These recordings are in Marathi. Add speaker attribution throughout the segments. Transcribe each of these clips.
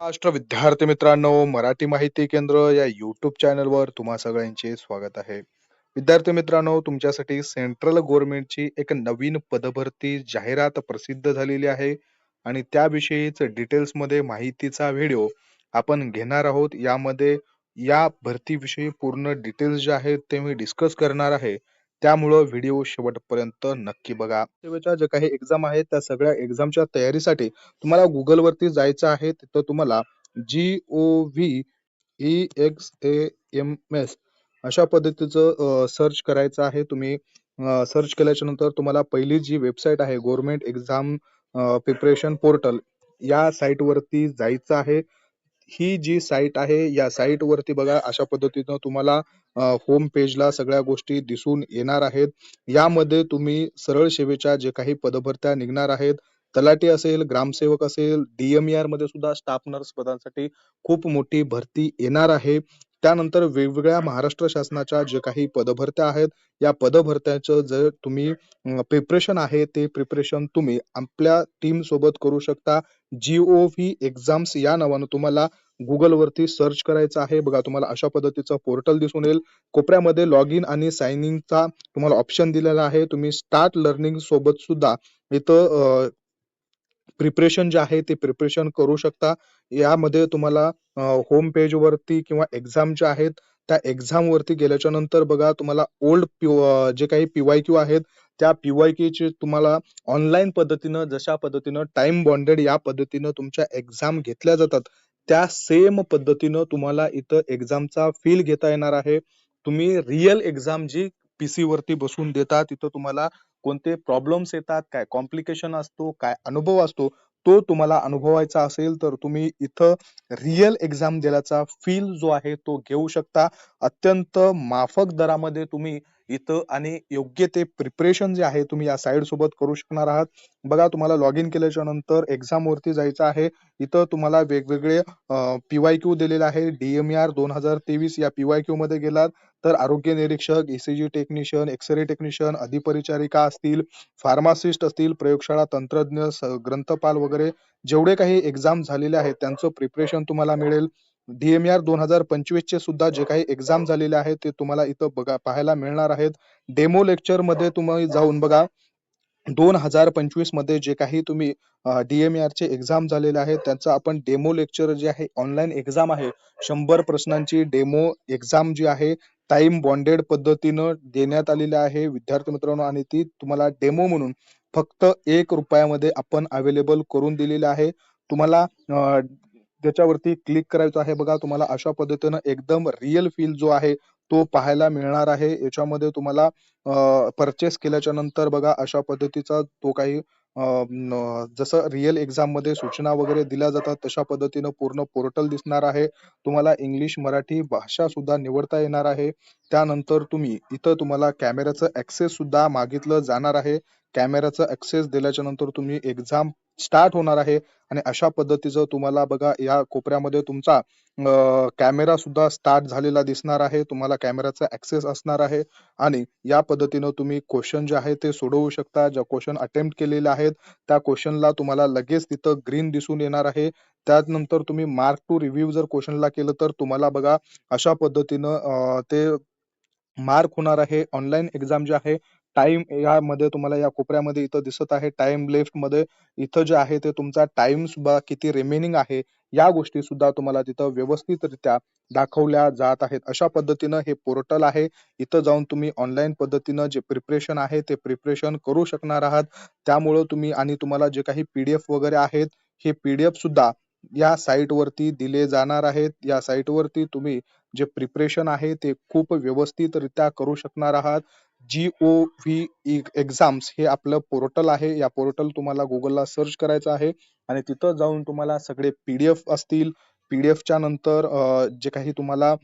Speaker 1: महाराष्ट्र विद्यार्थी मित्रांनो, मराठी माहिती केंद्र या युट्यूब चॅनलवर तुम्हा सगळ्यांचे स्वागत आहे. विद्यार्थी मित्रांनो, तुमच्यासाठी सेंट्रल गव्हर्नमेंटची एक नवीन पदभरती जाहिरात प्रसिद्ध झालेली आहे आणि त्याविषयीच डिटेल्समध्ये माहितीचा व्हिडिओ आपण घेणार आहोत. यामध्ये या भरतीविषयी पूर्ण डिटेल्स जे आहेत ते मी डिस्कस करणार आहे. त्यामुळं व्हिडिओ शेवटपर्यंत नक्की बघा. सेवेच्या ज्या काही एक्झाम आहेत त्या सगळ्या एक्झामच्या तयारीसाठी तुम्हाला Google वरती जायचं आहे. तिथं तुम्हाला GOVEXAMS अशा पद्धतीचं सर्च करायचं आहे. तुम्ही सर्च केल्याच्या नंतर तुम्हाला पहिली जी वेबसाईट आहे गव्हर्नमेंट एक्झाम प्रिपरेशन पोर्टल या साईट वरती जायचं आहे. ही जी साईट आहे या साईट वरती बघा अशा पद्धतीनं तुम्हाला होम पेजला सगळ्या गोष्टी दिसून येणार आहेत. यामध्ये तुम्ही सरळ सेवेच्या जे काही पदभरत्या निघणार आहेत, तलाठी असेल, ग्रामसेवक असेल, DMER मध्ये सुद्धा स्टाफ नर्स पदांसाठी खूप मोठी भरती येणार आहे. त्यानंतर वेगवेगळ्या महाराष्ट्र शासनाच्या जे काही पदभरत्या आहेत, या पदभरत्याचं जर तुम्ही प्रिपरेशन आहे, ते प्रिपरेशन तुम्ही आपल्या टीम सोबत करू शकता. GOV एक्झाम्स या नावानं तुम्हाला Google वरती सर्च करायचं आहे. बघा तुम्हाला अशा पद्धतीचं पोर्टल दिसून येईल. कोपऱ्यामध्ये लॉग इन आणि साइन इनचा तुम्हाला ऑप्शन दिलेला आहे. तुम्ही स्टार्ट लर्निंग सोबत सुद्धा इथं प्रिपरेशन जे आहे ते प्रिपरेशन करू शकता. यामध्ये तुम्हाला होम पेज वरती किंवा एक्झाम ज्या आहेत त्या एक्झाम वरती गेल्याच्या नंतर बघा तुम्हाला जे काही PYQ आहेत त्या PYQ चे तुम्हाला ऑनलाईन पद्धतीनं जशा पद्धतीनं टाइम बॉन्डेड या पद्धतीनं तुमच्या एक्झाम घेतल्या जातात त्या सेम पद्धतीनं तुम्हाला इथं एक्झामचा फील घेता येणार आहे. तुम्ही रिअल एक्झाम जी PC वरती बसून देता तिथं तुम्हाला कोणते प्रॉब्लेम्स येतात, काय कॉम्प्लिकेशन असतो, काय अनुभव असतो, तो तुम्हाला अनुभवायचा असेल तर तुम्ही इथं रिअल एक्झाम दिल्याचा फील जो आहे तो घेऊ शकता. अत्यंत माफक दरामध्ये तुम्ही इथं आणि योग्य ते प्रिपरेशन जे आहे तुम्ही या साईट सोबत करू शकणार आहात. बघा तुम्हाला लॉग इन केल्याच्या नंतर एक्झाम वरती जायचं आहे. इथं तुम्हाला वेगवेगळे PYQ दिलेले आहे. DMER 2023 या PYQ मध्ये गेलात तर आरोग्य निरीक्षक, ECG टेक्निशियन, एक्स-रे टेक्निशियन, अधिपरिचारिका असतील, फार्मासिस्ट असतील, प्रयोगशाळा तंत्रज्ञ, ग्रंथपाल वगैरे जेवढे काही एक्झाम झालेले आहेत त्यांचं प्रिपरेशन तुम्हाला मिळेल. DMER 2025 चे सुद्धा जे काही एक्झाम झालेले आहेत ते तुम्हाला इथं पाहायला मिळणार आहेत. डेमो लेक्चर मध्ये तुम्ही जाऊन बघा 2025 मध्ये जे काही तुम्ही DMER चे एक्झाम झालेले आहेत त्यांचं आपण डेमो लेक्चर जे आहे ऑनलाईन एक्झाम आहे. 100 प्रश्नांची डेमो एक्झाम जी आहे टाइम बॉन्डेड पद्धतीनं देण्यात आलेली आहे विद्यार्थी मित्रांनो आणि ती तुम्हाला डेमो म्हणून फक्त ₹1 आपण अवेलेबल करून दिलेली आहे. तुम्हाला त्याच्यावरती क्लिक करायचं आहे. बघा तुम्हाला अशा पद्धतीनं एकदम रिअल फील जो आहे तो पाहायला मिळणार आहे. याच्यामध्ये तुम्हाला परचेस केल्याच्या नंतर बघा अशा पद्धतीचा तो काही जसं रिअल एक्झाम मध्ये सूचना वगैरे दिल्या जातात तशा पद्धतीनं पूर्ण पोर्टल दिसणार आहे. तुम्हाला इंग्लिश, मराठी भाषा सुद्धा निवडता येणार आहे. त्यानंतर इथं तुम्हाला कॅमेराचं ऍक्सेस सुद्धा मागितलं जाणार आहे. कॅमेराचा ऍक्सेस दिल्याच्या नंतर तुम्ही एक्झाम स्टार्ट होणार आहे आणि अशा पद्धतीचं तुम्हाला बघा या कोपऱ्यामध्ये तुमचा कॅमेरा सुद्धा स्टार्ट झालेला दिसणार आहे. तुम्हाला कॅमेराचा ऍक्सेस असणार आहे आणि या पद्धतीनं तुम्ही क्वेश्चन जे आहे ते सोडवू शकता. ज्या क्वेश्चन अटेम्प्ट केलेले आहेत त्या क्वेश्चनला तुम्हाला लगेच तिथं ग्रीन दिसून येणार आहे. त्यानंतर तुम्ही मार्क टू रिव्ह्यू जर क्वेश्चनला केलं तर तुम्हाला बघा अशा पद्धतीनं ते मार्क होणार आहे. ऑनलाईन एक्झाम जे आहे टाइम यामध्ये तुम्हाला या कोपऱ्यामध्ये इथं दिसत आहे टाइम लेफ्ट मध्ये इथं जे आहे ते तुमचा टाइम सुद्धा किती रिमेनिंग आहे या गोष्टी सुद्धा तुम्हाला तिथं व्यवस्थितरित्या दाखवल्या जात आहेत. अशा पद्धतीनं हे पोर्टल आहे. इथं जाऊन तुम्ही ऑनलाईन पद्धतीनं जे प्रिपरेशन आहे ते प्रिपरेशन करू शकणार आहात. त्यामुळं तुम्हाला जे काही PDF वगैरे आहेत हे PDF सुद्धा या साईट वरती दिले जाणार आहेत. या साईट वरती तुम्ही जे प्रिपरेशन आहे ते खूप व्यवस्थितरित्या करू शकणार आहात. GOV एक्झाम्स हे आपलं पोर्टल आहे. या पोर्टल तुम्हाला Googleला सर्च करायचं आहे आणि तिथं जाऊन तुम्हाला सगळे PDF असतील. PDFच्या नंतर जे काही तुम्हाला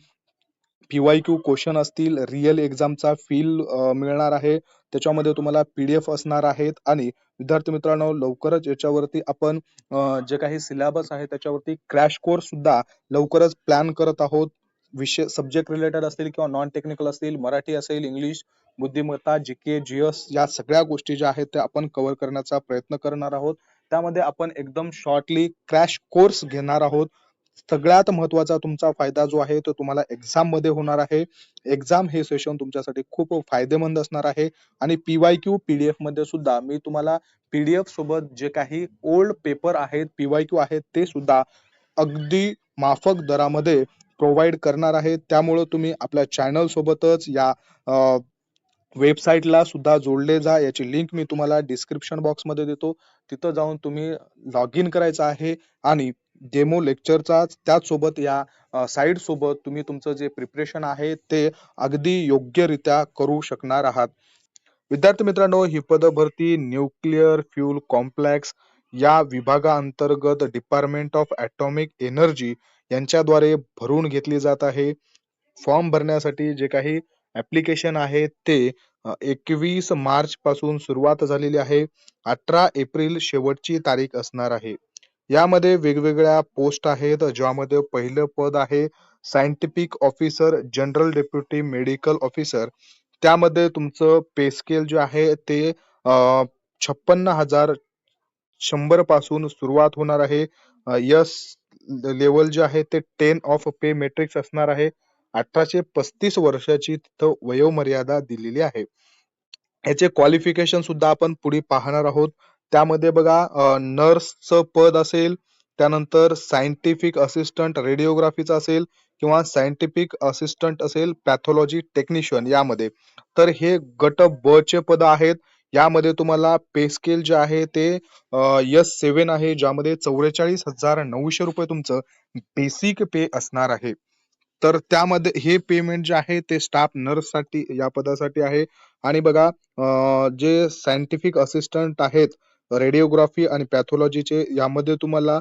Speaker 1: PYQ क्वेश्चन असतील, रिअल एक्झामचा फील मिळणार आहे. त्याच्यामध्ये तुम्हाला PDF असणार आहेत आणि विद्यार्थी मित्रांनो लवकरच याच्यावरती आपण जे काही सिलेबस आहे त्याच्यावरती क्रॅश कोर्स सुद्धा लवकरच प्लॅन करत आहोत. विषय सब्जेक्ट रिलेटेड असतील किंवा नॉन टेक्निकल असतील, मराठी असेल, इंग्लिश, बुद्धिमत्ता, GK, GS या सगळ्या गोष्टी ज्या आहेत त्या आपण कव्हर करण्याचा प्रयत्न करणार आहोत. त्यामध्ये आपण एकदम शॉर्टली क्रॅश कोर्स घेणार आहोत. सगळ्यात महत्वाचा तुमचा फायदा जो आहे तो तुम्हाला एक्झाम मध्ये होणार आहे. एक्झाम हे सेशन तुमच्यासाठी खूप फायदेमंद असणार आहे. आणि PYQ PDF मध्ये सुद्धा मी तुम्हाला PDF सोबत जे काही ओल्ड पेपर आहेत, PYQ आहेत, ते सुद्धा अगदी माफक दरामध्ये प्रोव्हाइड करणार आहे. त्यामुळे तुम्ही आपल्या चॅनल सोबतच या वेबसाईटला सुद्धा जोडले जा. याची लिंक मी तुम्हाला डिस्क्रिप्शन बॉक्समध्ये देतो. तिथं जाऊन तुम्ही लॉग इन करायचं आहे आणि डेमो लेक्चरचा त्याचसोबत या साईट सोबत तुम्ही तुमचं जे प्रिपरेशन आहे ते अगदी योग्यरित्या करू शकणार आहात. विद्यार्थी मित्रांनो, ही पद भरती न्यूक्लिअर फ्यूल कॉम्प्लेक्स या विभागाअंतर्गत डिपार्टमेंट ऑफ ॲटॉमिक एनर्जी यांच्याद्वारे भरून घेतली जात आहे. फॉर्म भरण्यासाठी जे काही ऍप्लिकेशन आहे ते 21 मार्च पासून सुरुवात झालेली आहे. 18 एप्रिल शेवटची तारीख असणार आहे. यामध्ये वेगवेगळ्या पोस्ट आहेत, ज्यामध्ये पहिलं पद आहे scientific officer general deputy medical officer. त्यामध्ये तुमचं पे स्केल जे आहे ते 56,100 पासून सुरुवात होणार आहे. यस लेवल जे आहे ते 10 ऑफ पे मॅट्रिक्स असणार आहे. 1835 वर्षाची तिथं वयोमर्यादा दिलेली आहे. याचे क्वालिफिकेशन सुद्धा आपण पुढे पाहणार आहोत. त्यामध्ये बघा नर्सचं पद असेल, त्यानंतर सायंटिफिक असिस्टंट रेडिओग्राफीचं असेल किंवा सायंटिफिक असिस्टंट असेल पॅथॉलॉजी टेक्निशियन यामध्ये. तर हे गट ब चे पद आहेत. यामध्ये तुम्हाला पे स्केल जे आहे ते S7 आहे, ज्यामध्ये 44,900 रुपये तुमचं बेसिक पे असणार आहे. तर त्यामध्ये हे पेमेंट जे आहे ते स्टाफ नर्स साठी या पदासाठी आहे. आणि बघा जे सायंटिफिक असिस्टंट आहेत रेडिओग्राफी आणि पॅथॉलॉजीचे, यामध्ये तुम्हाला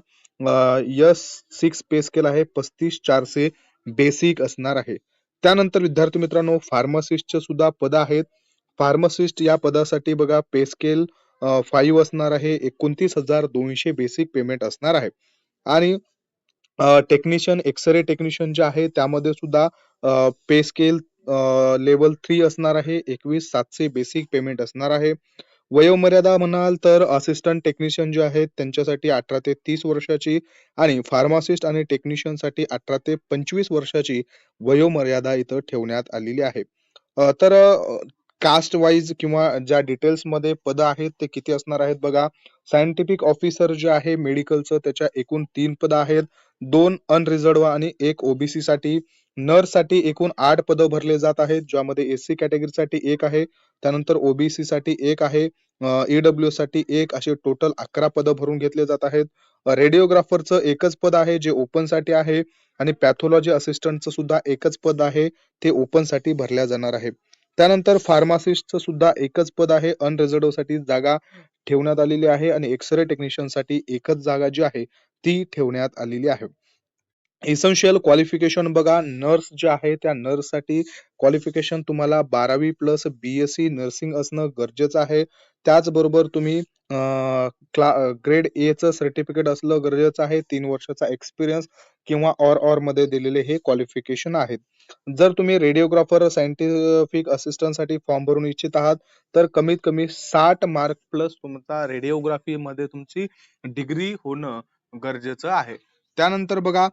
Speaker 1: S6 पे स्केल आहे, 35,400 बेसिक असणार आहे. त्यानंतर विद्यार्थी मित्रांनो, फार्मासिस्टचे सुद्धा पद आहेत. फार्मासिस्ट या पदासाठी बघा पे स्केल 5 असणार आहे, 29,200 बेसिक पेमेंट असणार आहे. आणि टेक्निशियन एक्सरे टेक्निशियन जे आहे त्यामध्ये सुद्धा पे स्केल लेवल 3 असणार आहे, 21,700 बेसिक पेमेंट असणार आहे. वयोमर्यादा म्हणाल तर असिस्टंट टेक्निशियन जे आहेत त्यांच्यासाठी 18 ते 30 वर्षाची आणि फार्मासिस्ट आणि टेक्निशियन साठी 18 ते 25 वर्षाची वयोमर्यादा इथं ठेवण्यात आलेली आहे. तर कास्ट वाईज किंवा ज्या डिटेल्स मध्ये पद आहेत ते किती असणार आहेत बघा. सायंटिफिक ऑफिसर जे आहे मेडिकलचं त्याच्या एकूण 3 पद आहेत, 2 अनरिझर्व्ड आणि 1 ओबीसी साठी. नर्स साठी एकूण 8 पदं भरले जात आहेत, ज्यामध्ये एससी कॅटेगरीसाठी 1 आहे, त्यानंतर ओबीसी साठी 1 आहे, ईडब्ल्यू साठी 1, असे टोटल 11 पदं भरून घेतले जात आहेत. रेडिओग्राफरचं एकच पद आहे जे ओपन साठी आहे आणि पॅथॉलॉजी असिस्टंटचं सुद्धा एकच पद आहे, ते ओपन साठी भरल्या जाणार आहे. त्यानंतर फार्मासिस्टचं सुद्धा एकच पद आहे, अनरिझर्व्ड साठी जागा ठेवण्यात आलेली आहे आणि एक्सरे टेक्निशियन साठी एकच जागा जी आहे ती ठेवण्यात आलेली आहे. इसेन्शियल क्वालिफिकेशन बघा, नर्स जे आहे त्या नर्स साठी क्वालिफिकेशन तुम्हाला 12वी प्लस BSc नर्सिंग असणं गरजेचं आहे. त्याचबरोबर तुम्ही ग्रेड ए चं सर्टिफिकेट असलं गरजेचं आहे. 3 वर्षाचा एक्सपिरियन्स किंवा ऑर मध्ये दिलेले हे क्वालिफिकेशन आहेत. जर तुम्ही रेडिओग्राफर सायंटिफिक असिस्टंट साठी फॉर्म भरून इच्छित आहात तर कमीत कमी 60 मार्क प्लस तुमचा रेडिओग्राफी मध्ये तुमची डिग्री होणं गरजेचं आहे. त्यानंतर बघा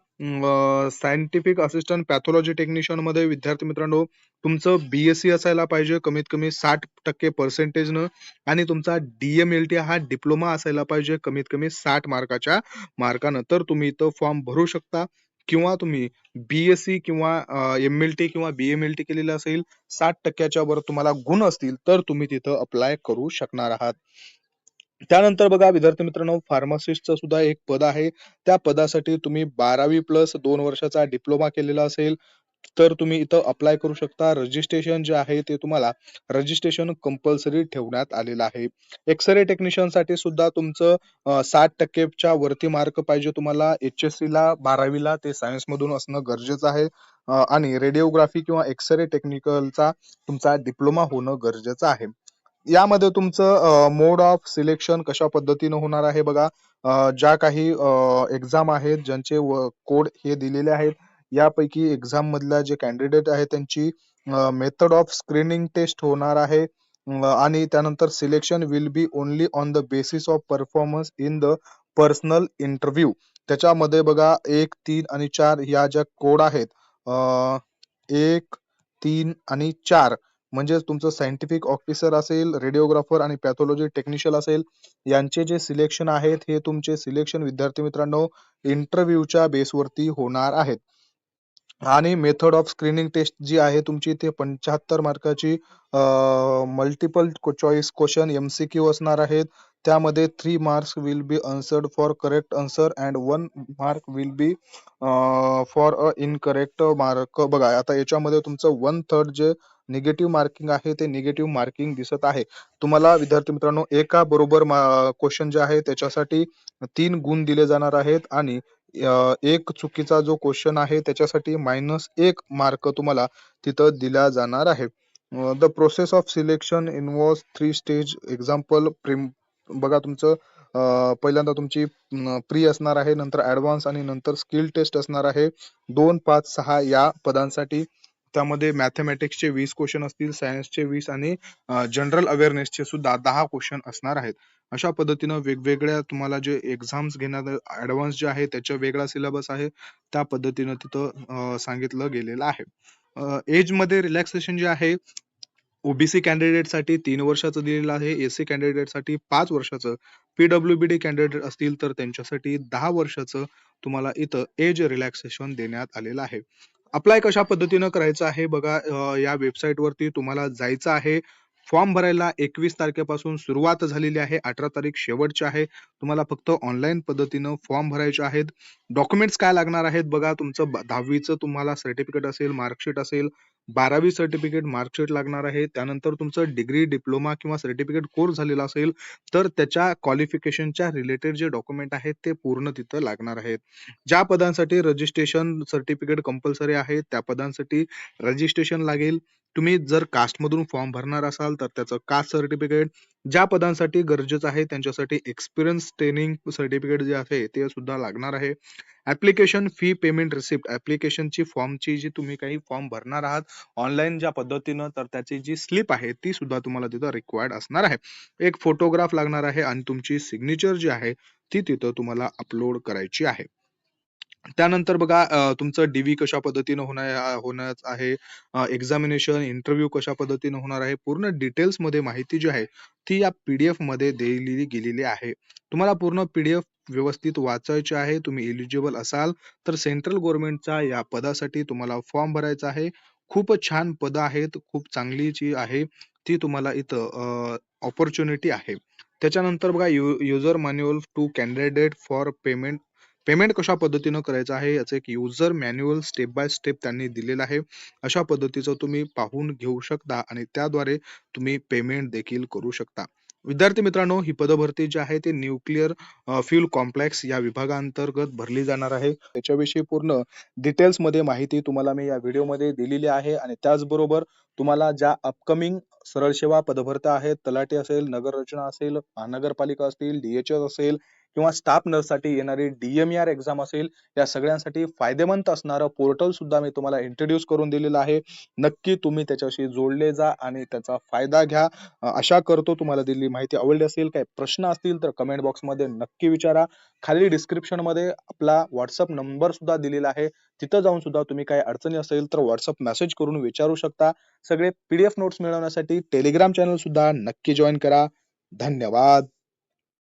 Speaker 1: सायंटिफिक असिस्टंट पॅथॉलॉजी टेक्निशियन मध्ये विद्यार्थी मित्रांनो तुमचं BSc असायला पाहिजे कमीत कमी 60% पर्सेंटेजनं आणि तुमचा DMLT हा डिप्लोमा असायला पाहिजे कमीत कमी 60 मार्काच्या मार्कानं. तर तुम्ही इथं फॉर्म भरू शकता. किंवा तुम्ही BSc किंवा MLT किंवा BMLT केलेलं असेल, 60% वर तुम्हाला गुण असतील तर तुम्ही तिथं अप्लाय करू शकणार आहात. त्यानंतर बघा विद्यार्थी मित्रांनो, फार्मासिस्टचं सुद्धा एक पद आहे. त्या पदासाठी तुम्ही 12वी प्लस 2 वर्षाचा डिप्लोमा केलेला असेल तर तुम्ही इथं अप्लाय करू शकता. रजिस्ट्रेशन जे आहे ते तुम्हाला रजिस्ट्रेशन कंपल्सरी ठेवण्यात आलेलं आहे. एक्सरे टेक्निशियन साठी सुद्धा तुमचं 60% वरती मार्क पाहिजे तुम्हाला. HSC ला 12वीला ते सायन्स मधून असणं गरजेचं आहे. आणि रेडिओग्राफी किंवा एक्सरे टेक्निकलचा तुमचा डिप्लोमा होणं गरजेचं आहे. यामध्ये तुमचं मोड ऑफ सिलेक्शन कशा पद्धतीनं होणार आहे बघा. ज्या काही एक्झाम आहेत ज्यांचे कोड हे दिलेले आहेत, यापैकी एक्झाम मधल्या जे कॅन्डिडेट आहेत त्यांची मेथड ऑफ स्क्रीनिंग टेस्ट होणार आहे. आणि त्यानंतर selection will be only on the basis of performance in the personal interview. त्याच्यामध्ये बघा 1, 3 आणि 4 या ज्या कोड आहेत, 1, 3 आणि 4 म्हणजे तुमचं सायंटिफिक ऑफिसर असेल, रेडिओग्राफर आणि पॅथॉलॉजी टेक्निशियन असेल, यांचे जे सिलेक्शन आहेत, हे तुमचे सिलेक्शन विद्यार्थी मित्रांनो इंटरव्ह्यूच्या बेसवरती होणार आहेत. आणि मेथड ऑफ स्क्रीनिंग टेस्ट जी आहे तुमची, ते 75 मार्काची मल्टिपल चॉईस क्वेश्चन MCQ असणार आहेत. त्यामध्ये 3 marks will be answered for correct answer and 1 mark will be for a incorrect mark. बघा आता याच्यामध्ये तुमचं 1/3 जे निगेटिव्ह मार्किंग आहे, ते निगेटिव्ह मार्किंग दिसत आहे. तुम्हाला विद्यार्थी मित्रांनो एका बरोबर क्वेश्चन जे आहे त्याच्यासाठी 3 गुण दिले जाणार आहेत आणि एक चुकीचा जो क्वेश्चन आहे त्याच्यासाठी -1 मार्क तुम्हाला तिथं दिला जाणार आहे. The process of selection involves 3 stage. Example बघा तुमचं पहिल्यांदा तुमची प्री असणार आहे, नंतर ऍडव्हान्स आणि नंतर स्किल टेस्ट असणार आहे 2, 5, 6 या पदांसाठी. त्यामध्ये मॅथमॅटिक्सचे 20 क्वेश्चन असतील, सायन्सचे 20 आणि जनरल अवेअरनेसचे सुद्धा 10 क्वेश्चन असणार आहेत. अशा पद्धतीनं वेगवेगळ्या तुम्हाला जे एक्झाम्स घेण्यात ऍडव्हान्स जे आहे त्याचा वेगळा सिलेबस आहे, त्या पद्धतीनं तिथं सांगितलं गेलेलं आहे. एज मध्ये रिलॅक्सेशन जे आहे, ओबीसी कॅन्डिडेटसाठी 3 वर्षाचं दिलेलं आहे, एससी कॅन्डिडेटसाठी 5 वर्षाचं, पीडब्ल्यूबीडी कॅन्डिडेट असतील तर त्यांच्यासाठी 10 वर्षाचं तुम्हाला इथं एज रिलॅक्सेशन देण्यात आलेलं आहे. अप्लाय कशा पद्धतीनं करायचं आहे बघा, या वेबसाईट वरती तुम्हाला जायचं आहे. फॉर्म भरायला 21 तारखेपासून सुरुवात झालेली आहे, 18 तारीख शेवटची आहे. तुम्हाला फक्त ऑनलाईन पद्धतीनं फॉर्म भरायचे आहेत. डॉक्युमेंट्स काय लागणार आहेत बघा, तुमचं 10वीचं तुम्हाला सर्टिफिकेट असेल, मार्कशीट असेल, 12वी सर्टिफिकेट, मार्कशीट लागणार आहे. त्यानंतर तुमचं डिग्री, डिप्लोमा किंवा सर्टिफिकेट कोर्स झालेला असेल तर त्याच्या क्वालिफिकेशनच्या रिलेटेड जे डॉक्युमेंट आहेत ते पूर्ण तिथं लागणार आहेत. ज्या पदांसाठी रजिस्ट्रेशन सर्टिफिकेट कंपल्सरी आहे त्या पदांसाठी रजिस्ट्रेशन लागेल. तुम्ही जर कास्टमधून फॉर्म भरणार असाल तर त्याचं कास्ट सर्टिफिकेट, ज्या पदांसाठी गरजेचं आहे त्यांच्यासाठी एक्सपिरियन्स ट्रेनिंग सर्टिफिकेट जे आहे ते सुद्धा लागणार आहे. ऍप्लिकेशन फी पेमेंट रिसिप्ट, ऍप्लिकेशनची फॉर्मची जी तुम्ही काही फॉर्म भरणार आहात ऑनलाईन ज्या पद्धतीनं, तर त्याची जी स्लिप आहे ती सुद्धा तुम्हाला तिथं रिक्वायर्ड असणार आहे. एक फोटोग्राफ लागणार आहे आणि तुमची सिग्नेचर जी आहे ती तिथं तुम्हाला अपलोड करायची आहे. त्यानंतर बघा तुमचं डीव्ही कशा पद्धतीनं होणार आहे, एक्झामिनेशन इंटरव्ह्यू कशा पद्धतीनं होणार आहे, पूर्ण डिटेल्स मध्ये माहिती जी आहे ती या पीडीएफ मध्ये दिलेली गेलेली आहे. तुम्हाला पूर्ण पीडीएफ व्यवस्थित वाचायची आहे. तुम्ही एलिजिबल असाल तर सेंट्रल गव्हर्नमेंटच्या या पदासाठी तुम्हाला फॉर्म भरायचा आहे. खूपच छान पदं आहेत, खूप चांगली जी आहे ती तुम्हाला इथं ऑपॉर्च्युनिटी आहे. त्याच्यानंतर बघा user manual to candidate for payment. Payment कशा पद्धतीनं करायचं आहे याचं एक user manual step by step त्यांनी दिलेलं आहे. अशा पद्धतीचं तुम्ही पाहून घेऊ शकता आणि त्याद्वारे तुम्ही पेमेंट देखील करू शकता. विद्यार्थी मित्रांनो, ही पदभरती जी आहे ती न्यूक्लिअर फ्युल कॉम्प्लेक्स या विभागांतर्गत भरली जाणार आहे. त्याच्याविषयी पूर्ण डिटेल्स मध्ये माहिती तुम्हाला मी या व्हिडिओमध्ये दिलेली आहे आणि त्याचबरोबर तुम्हाला ज्या अपकमिंग सरळ सेवा पदभरत्या आहेत, तलाठी असेल, नगररचना असेल, महानगरपालिका असतील, DHS असेल किंवा स्टाफ नर्ससाठी येणारी DMER एक्झाम असेल, या सगळ्यांसाठी फायदेमंद असणारं पोर्टल सुद्धा मी तुम्हाला इंट्रोड्यूस करून दिलेलं आहे. नक्की तुम्ही त्याच्याशी जोडले जा आणि त्याचा फायदा घ्या. आशा करतो तुम्हाला दिलेली माहिती आवडली असेल. काही प्रश्न असतील तर कमेंट बॉक्समध्ये नक्की विचारा. खाली डिस्क्रिप्शन मध्ये आपला व्हॉट्सअप नंबर सुद्धा दिलेला आहे. तिथं जाऊन सुद्धा तुम्ही काही अडचणी असेल तर व्हॉट्सअप मेसेज करून विचारू शकता. सगळे PDF नोट्स मिळवण्यासाठी टेलिग्राम चॅनल सुद्धा नक्की जॉईन करा. धन्यवाद.